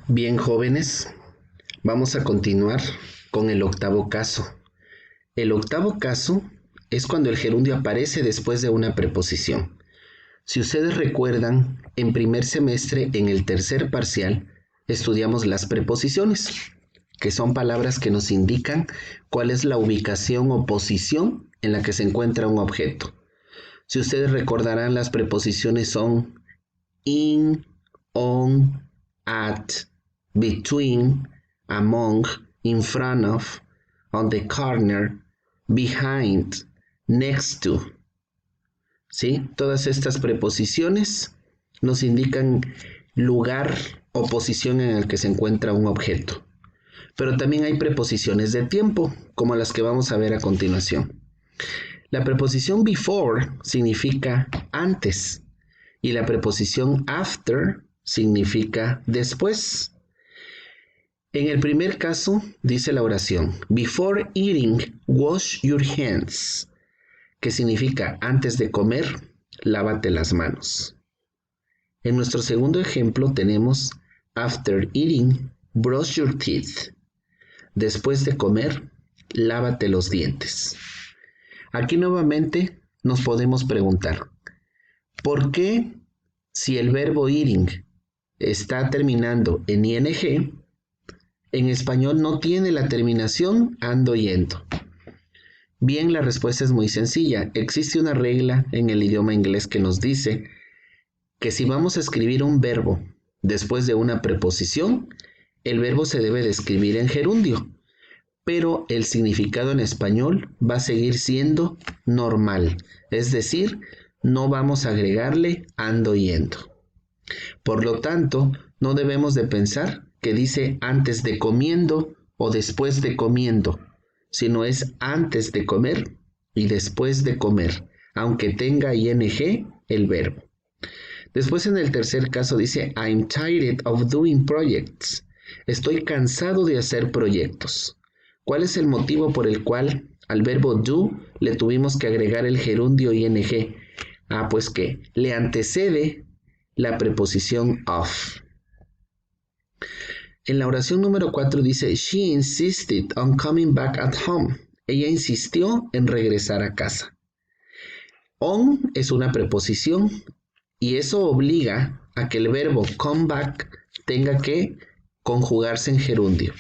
Bien, jóvenes, vamos a continuar con el octavo caso. El octavo caso es cuando el gerundio aparece después de una preposición. Si ustedes recuerdan, en primer semestre, en el tercer parcial, estudiamos las preposiciones, que son palabras que nos indican cuál es la ubicación o posición en la que se encuentra un objeto. Si ustedes recordarán, las preposiciones son in, on, at, between, among, in front of, on the corner, behind, next to. ¿Sí? Todas estas preposiciones nos indican lugar o posición en el que se encuentra un objeto. Pero también hay preposiciones de tiempo, como las que vamos a ver a continuación. La preposición before significa antes y la preposición after significa después. En el primer caso dice la oración, before eating, wash your hands, que significa antes de comer, lávate las manos. En nuestro segundo ejemplo tenemos after eating, brush your teeth, después de comer, lávate los dientes. Aquí nuevamente nos podemos preguntar, ¿por qué si el verbo eating está terminando en ing, en español no tiene la terminación ando yendo? Bien, la respuesta es muy sencilla. Existe una regla en el idioma inglés que nos dice que si vamos a escribir un verbo después de una preposición, el verbo se debe de escribir en gerundio, pero el significado en español va a seguir siendo normal, es decir, no vamos a agregarle ando yendo. Por lo tanto, no debemos de pensar que dice antes de comiendo o después de comiendo, sino es antes de comer y después de comer, aunque tenga ing el verbo. Después en el tercer caso dice I'm tired of doing projects. Estoy cansado de hacer proyectos. ¿Cuál es el motivo por el cual al verbo do le tuvimos que agregar el gerundio ing? Pues que le antecede la preposición of. En la oración número 4 dice, she insisted on coming back at home. Ella insistió en regresar a casa. On es una preposición y eso obliga a que el verbo come back tenga que conjugarse en gerundio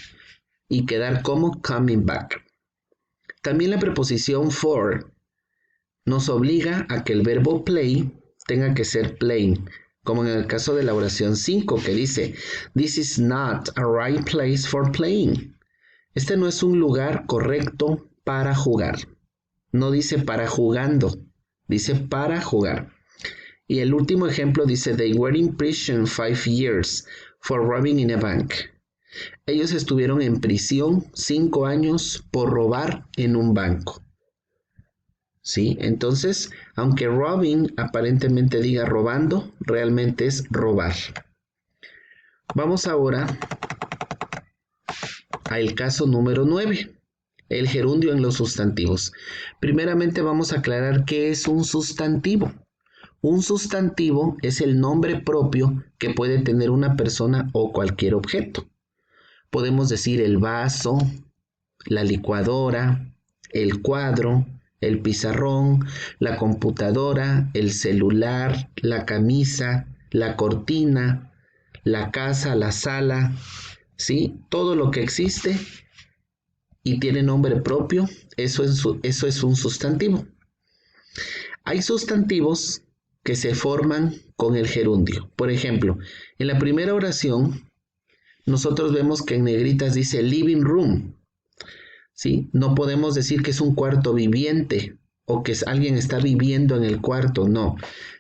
y quedar como coming back. También la preposición for nos obliga a que el verbo play tenga que ser playing, como en el caso de la oración 5 que dice, this is not a right place for playing. Este no es un lugar correcto para jugar. No dice para jugando, dice para jugar. Y el último ejemplo dice, they were in prison 5 years for robbing in a bank. Ellos estuvieron en prisión 5 años por robar en un banco. ¿Sí? Entonces, aunque robbing aparentemente diga robando, realmente es robar. Vamos ahora al caso número 9, el gerundio en los sustantivos. Primeramente vamos a aclarar qué es un sustantivo. Un sustantivo es el nombre propio que puede tener una persona o cualquier objeto. Podemos decir el vaso, la licuadora, el cuadro, el pizarrón, la computadora, el celular, la camisa, la cortina, la casa, la sala, ¿sí? Todo lo que existe y tiene nombre propio, eso es un sustantivo. Hay sustantivos que se forman con el gerundio. Por ejemplo, en la primera oración, nosotros vemos que en negritas dice living room. ¿Sí? No podemos decir que es un cuarto viviente o que alguien está viviendo en el cuarto, no.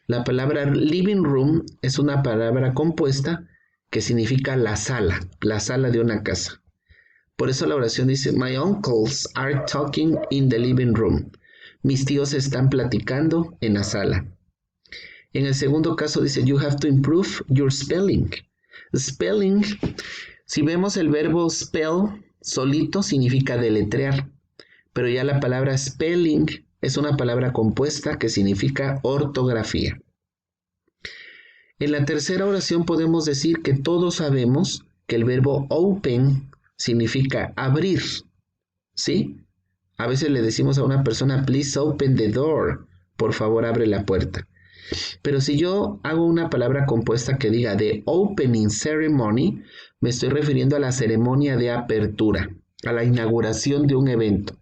La palabra living room es una palabra compuesta que significa la sala de una casa. Por eso la oración dice, my uncles are talking in the living room. Mis tíos están platicando en la sala. En el segundo caso dice, you have to improve your spelling. Spelling, si vemos el verbo spell, solito significa deletrear, pero ya la palabra spelling es una palabra compuesta que significa ortografía. En la tercera oración podemos decir que todos sabemos que el verbo open significa abrir, ¿sí? A veces le decimos a una persona, please open the door, por favor abre la puerta. Pero si yo hago una palabra compuesta que diga the opening ceremony, me estoy refiriendo a la ceremonia de apertura, a la inauguración de un evento.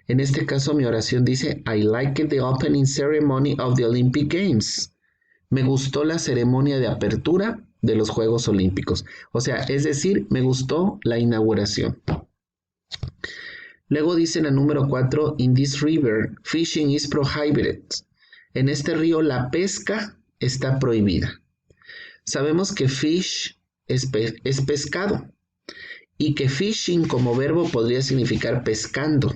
En este caso mi oración dice, I liked the opening ceremony of the Olympic Games. Me gustó la ceremonia de apertura de los Juegos Olímpicos. O sea, es decir, me gustó la inauguración. Luego dice en el número 4, in this river, fishing is prohibited. En este río la pesca está prohibida. Sabemos que fish es pescado y que fishing como verbo podría significar pescando,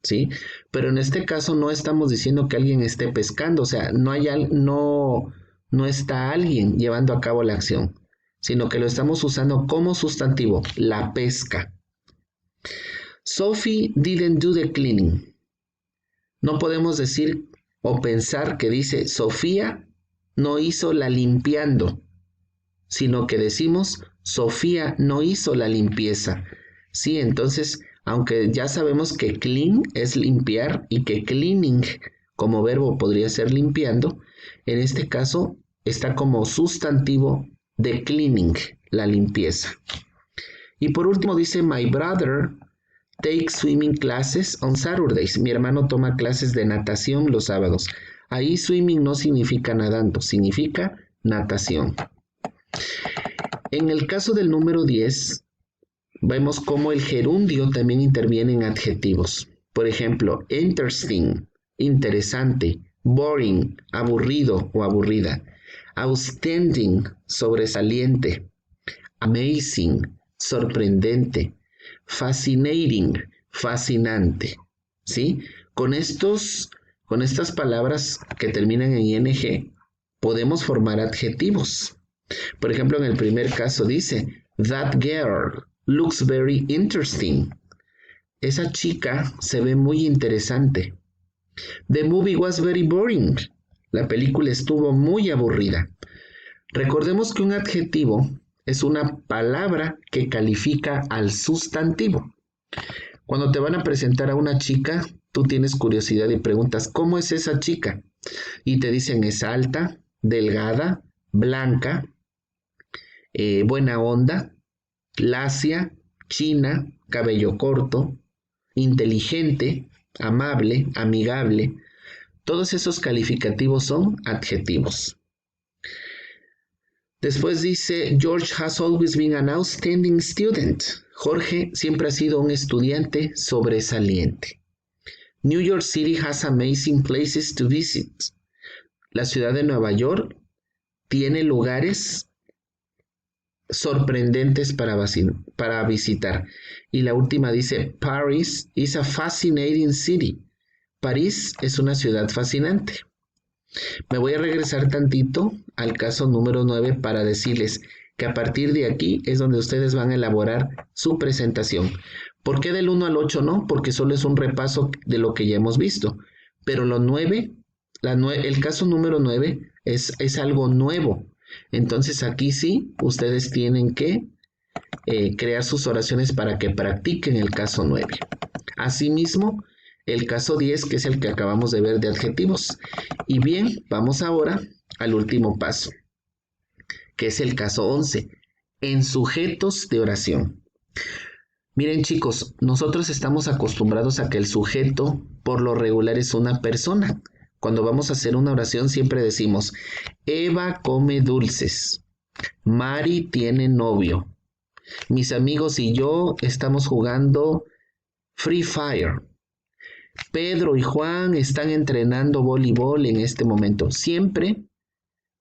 ¿sí? Pero en este caso no estamos diciendo que alguien esté pescando, o sea, no está alguien llevando a cabo la acción, sino que lo estamos usando como sustantivo, la pesca. Sophie didn't do the cleaning. No podemos decir o pensar que dice Sofía no hizo la limpiando, sino que decimos Sofía no hizo la limpieza. Sí, entonces, aunque ya sabemos que clean es limpiar y que cleaning como verbo podría ser limpiando, en este caso está como sustantivo de cleaning, la limpieza. Y por último dice my brother take swimming classes on Saturdays. Mi hermano toma clases de natación los sábados. Ahí swimming no significa nadando, significa natación. En el caso del número 10, vemos cómo el gerundio también interviene en adjetivos. Por ejemplo, interesting, interesante, boring, aburrido o aburrida, outstanding, sobresaliente, amazing, sorprendente, fascinating, fascinante, ¿sí? Con estas palabras que terminan en ing, podemos formar adjetivos. Por ejemplo, en el primer caso dice, that girl looks very interesting. Esa chica se ve muy interesante. The movie was very boring. La película estuvo muy aburrida. Recordemos que un adjetivo es una palabra que califica al sustantivo. Cuando te van a presentar a una chica, tú tienes curiosidad y preguntas, ¿cómo es esa chica? Y te dicen, es alta, delgada, blanca, buena onda, lacia, china, cabello corto, inteligente, amable, amigable. Todos esos calificativos son adjetivos. Después dice, George has always been an outstanding student. Jorge siempre ha sido un estudiante sobresaliente. New York City has amazing places to visit. La ciudad de Nueva York tiene lugares sorprendentes para visitar. Y la última dice, Paris is a fascinating city. París es una ciudad fascinante. Me voy a regresar tantito al caso número 9 para decirles que a partir de aquí es donde ustedes van a elaborar su presentación. ¿Por qué del 1 al 8 no? Porque solo es un repaso de lo que ya hemos visto. Pero el caso número 9 es algo nuevo. Entonces aquí sí, ustedes tienen que crear sus oraciones para que practiquen el caso 9. Asimismo, el caso 10, que es el que acabamos de ver de adjetivos. Y bien, vamos ahora al último paso, que es el caso 11, en sujetos de oración. Miren chicos, nosotros estamos acostumbrados a que el sujeto por lo regular es una persona. Cuando vamos a hacer una oración siempre decimos, Eva come dulces, Mari tiene novio, mis amigos y yo estamos jugando Free Fire. Pedro y Juan están entrenando voleibol en este momento. Siempre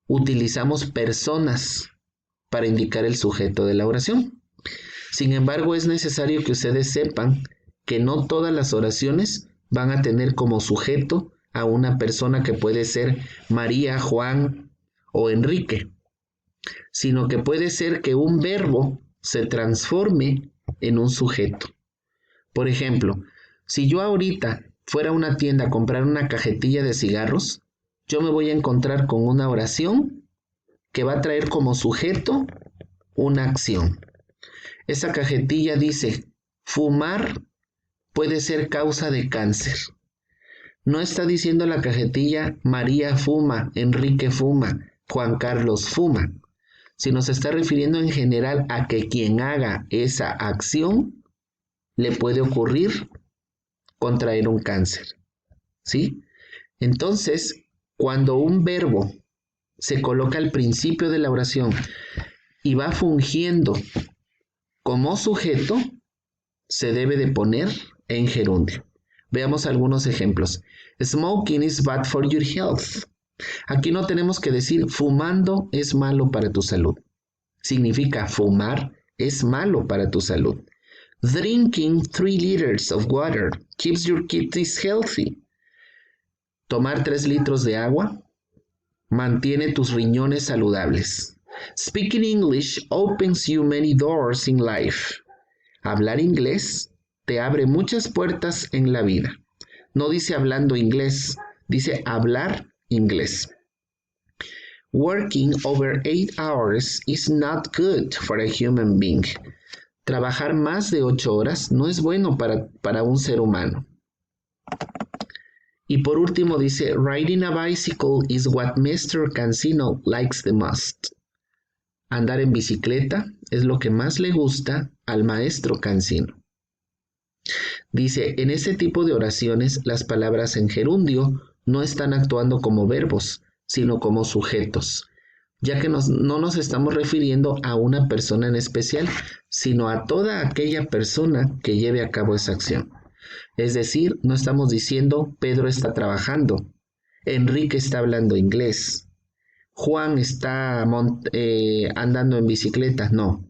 utilizamos personas para indicar el sujeto de la oración. Sin embargo, es necesario que ustedes sepan que no todas las oraciones van a tener como sujeto a una persona que puede ser María, Juan o Enrique, sino que puede ser que un verbo se transforme en un sujeto. Por ejemplo, si yo ahorita fuera a una tienda a comprar una cajetilla de cigarros, yo me voy a encontrar con una oración que va a traer como sujeto una acción. Esa cajetilla dice, fumar puede ser causa de cáncer. No está diciendo la cajetilla, María fuma, Enrique fuma, Juan Carlos fuma, sino se está refiriendo en general a que quien haga esa acción le puede ocurrir contraer un cáncer, ¿sí? Entonces, cuando un verbo se coloca al principio de la oración y va fungiendo como sujeto, se debe de poner en gerundio. Veamos algunos ejemplos. Smoking is bad for your health. Aquí no tenemos que decir fumando es malo para tu salud. Significa fumar es malo para tu salud. Drinking 3 liters of water keeps your kidneys healthy. Tomar 3 litros de agua mantiene tus riñones saludables. Speaking English opens you many doors in life. Hablar inglés te abre muchas puertas en la vida. No dice hablando inglés, dice hablar inglés. Working over 8 hours is not good for a human being. Trabajar más de 8 horas no es bueno para un ser humano. Y por último dice, riding a bicycle is what Mr. Cancino likes the most. Andar en bicicleta es lo que más le gusta al maestro Cancino. Dice, en ese tipo de oraciones las palabras en gerundio no están actuando como verbos, sino como sujetos, ya que no nos estamos refiriendo a una persona en especial, sino a toda aquella persona que lleve a cabo esa acción. Es decir, no estamos diciendo Pedro está trabajando, Enrique está hablando inglés, Juan está andando en bicicleta, no,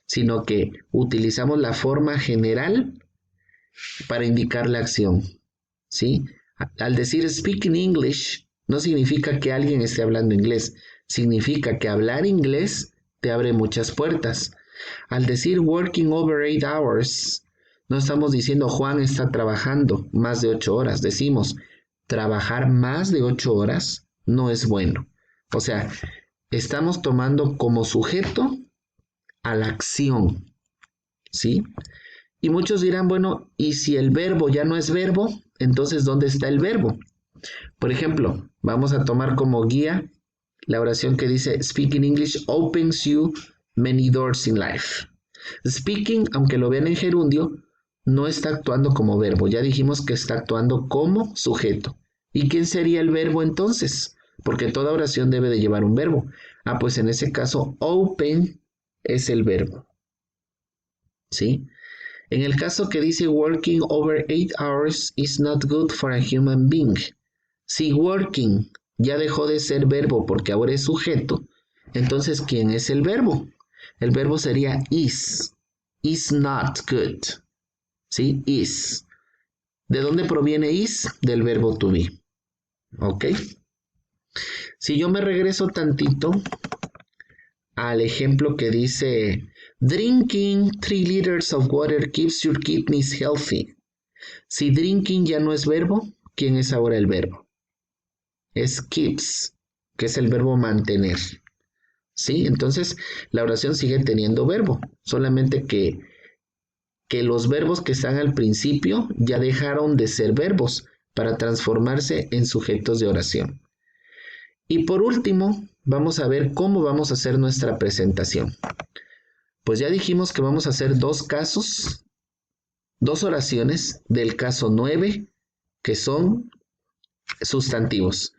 sino que utilizamos la forma general para indicar la acción, ¿sí? Al decir speaking English, no significa que alguien esté hablando inglés, significa que hablar inglés te abre muchas puertas. Al decir working over 8 hours, no estamos diciendo Juan está trabajando más de 8 horas, decimos trabajar más de 8 horas no es bueno. O sea, estamos tomando como sujeto a la acción, ¿sí? Y muchos dirán, bueno, ¿y si el verbo ya no es verbo? Entonces, ¿dónde está el verbo? Por ejemplo, vamos a tomar como guía la oración que dice, Speaking English opens you many doors in life. Speaking, aunque lo vean en gerundio, no está actuando como verbo. Ya dijimos que está actuando como sujeto. ¿Y quién sería el verbo entonces? Porque toda oración debe de llevar un verbo. Ah, pues en ese caso, open es el verbo. ¿Sí? En el caso que dice working over 8 hours is not good for a human being. Si working ya dejó de ser verbo porque ahora es sujeto, entonces ¿quién es el verbo? El verbo sería is not good. ¿Sí? Is. ¿De dónde proviene is? Del verbo to be. ¿Ok? Si yo me regreso tantito al ejemplo que dice drinking 3 liters of water keeps your kidneys healthy. Si drinking ya no es verbo, ¿quién es ahora el verbo? Es keeps, que es el verbo mantener. ¿Sí? Entonces, la oración sigue teniendo verbo, solamente que los verbos que están al principio ya dejaron de ser verbos para transformarse en sujetos de oración. Y por último, vamos a ver cómo vamos a hacer nuestra presentación. Pues ya dijimos que vamos a hacer 2 casos, 2 oraciones del caso 9, que son sustantivos.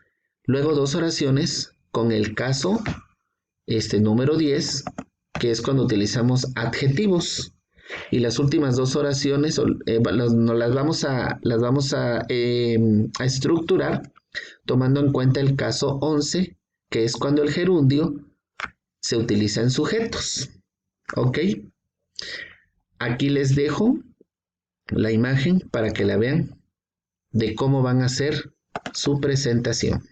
Luego 2 oraciones con el caso número 10, que es cuando utilizamos adjetivos. Y las últimas 2 oraciones las vamos a estructurar tomando en cuenta el caso 11, que es cuando el gerundio se utiliza en sujetos. ¿Ok? Aquí les dejo la imagen para que la vean de cómo van a hacer su presentación.